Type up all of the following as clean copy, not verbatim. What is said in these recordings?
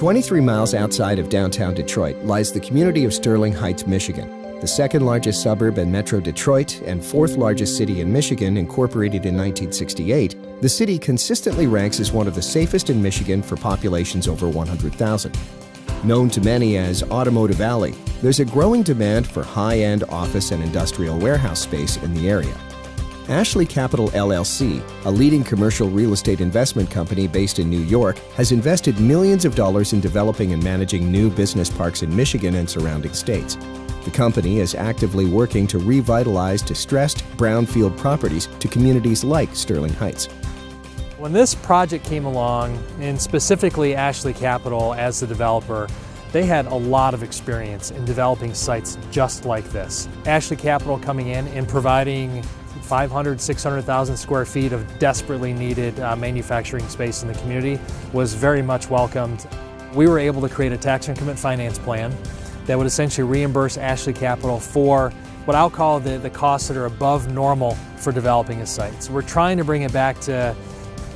23 miles outside of downtown Detroit lies the community of Sterling Heights, Michigan, the second largest suburb in Metro Detroit and fourth largest city in Michigan, incorporated in 1968. The city consistently ranks as one of the safest in Michigan for populations over 100,000. Known to many as Automotive Alley, there's a growing demand for high-end office and industrial warehouse space in the area. Ashley Capital LLC, a leading commercial real estate investment company based in New York, has invested millions of dollars in developing and managing new business parks in Michigan and surrounding states. The company is actively working to revitalize distressed brownfield properties to communities like Sterling Heights. When this project came along, and specifically Ashley Capital as the developer, they had a lot of experience in developing sites just like this. Ashley Capital coming in and providing 500, 600,000 square feet of desperately needed manufacturing space in the community was very much welcomed. We were able to create a tax increment finance plan that would essentially reimburse Ashley Capital for what I'll call the costs that are above normal for developing a site. So we're trying to bring it back to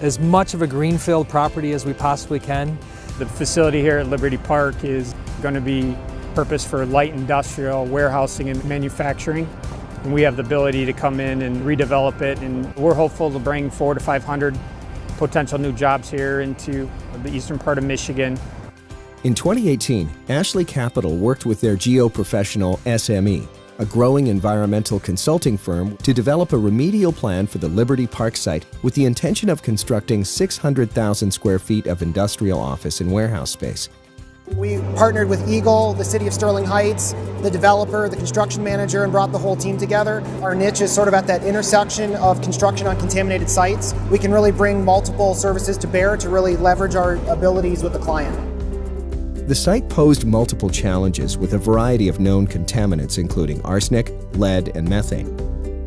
as much of a greenfield property as we possibly can. The facility here at Liberty Park is going to be purposed for light industrial, warehousing, and manufacturing. And we have the ability to come in and redevelop it, and we're hopeful to bring 400 to 500 potential new jobs here into the eastern part of Michigan. In 2018, Ashley Capital worked with their geoprofessional SME, a growing environmental consulting firm, to develop a remedial plan for the Liberty Park site with the intention of constructing 600,000 square feet of industrial office and warehouse space. We partnered with Eagle, the city of Sterling Heights, the developer, the construction manager, and brought the whole team together. Our niche is sort of at that intersection of construction on contaminated sites. We can really bring multiple services to bear to really leverage our abilities with the client. The site posed multiple challenges with a variety of known contaminants, including arsenic, lead, and methane.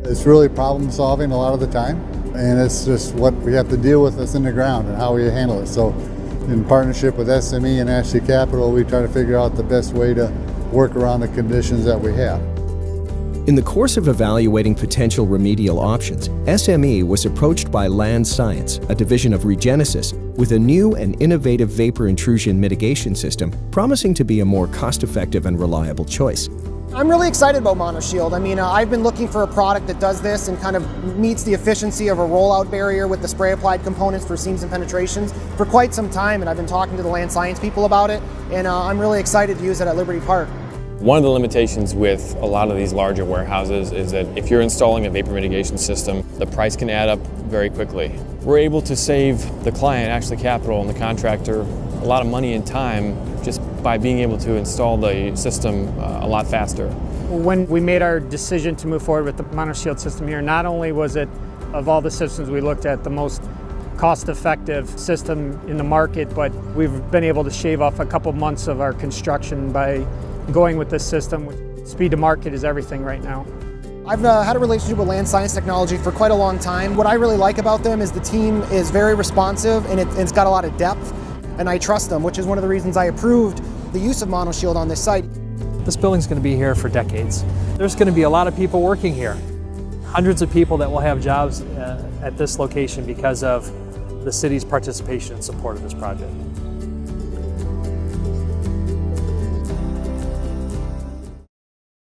It's really problem solving a lot of the time, and it's just what we have to deal with that's in the ground and how we handle it. So in partnership with SME and Ashley Capital, we try to figure out the best way to work around the conditions that we have. In the course of evaluating potential remedial options, SME was approached by Land Science, a division of Regenesis, with a new and innovative vapor intrusion mitigation system, promising to be a more cost-effective and reliable choice. I'm really excited about Monoshield. I mean, I've been looking for a product that does this and kind of meets the efficiency of a rollout barrier with the spray-applied components for seams and penetrations for quite some time, and I've been talking to the Land Science people about it, and I'm really excited to use it at Liberty Park. One of the limitations with a lot of these larger warehouses is that if you're installing a vapor mitigation system, the price can add up very quickly. We're able to save the client, Ashley Capital, and the contractor a lot of money and time just by being able to install the system a lot faster. When we made our decision to move forward with the Monoshield system here, not only was it, of all the systems we looked at, the most cost-effective system in the market, but we've been able to shave off a couple months of our construction by going with this system. Speed to market is everything right now. I've had a relationship with Land Science Technology for quite a long time. What I really like about them is the team is very responsive, and it's got a lot of depth, and I trust them, which is one of the reasons I approved the use of Monoshield on this site. This building's going to be here for decades. There's going to be a lot of people working here. Hundreds of people that will have jobs at this location because of the city's participation and support of this project.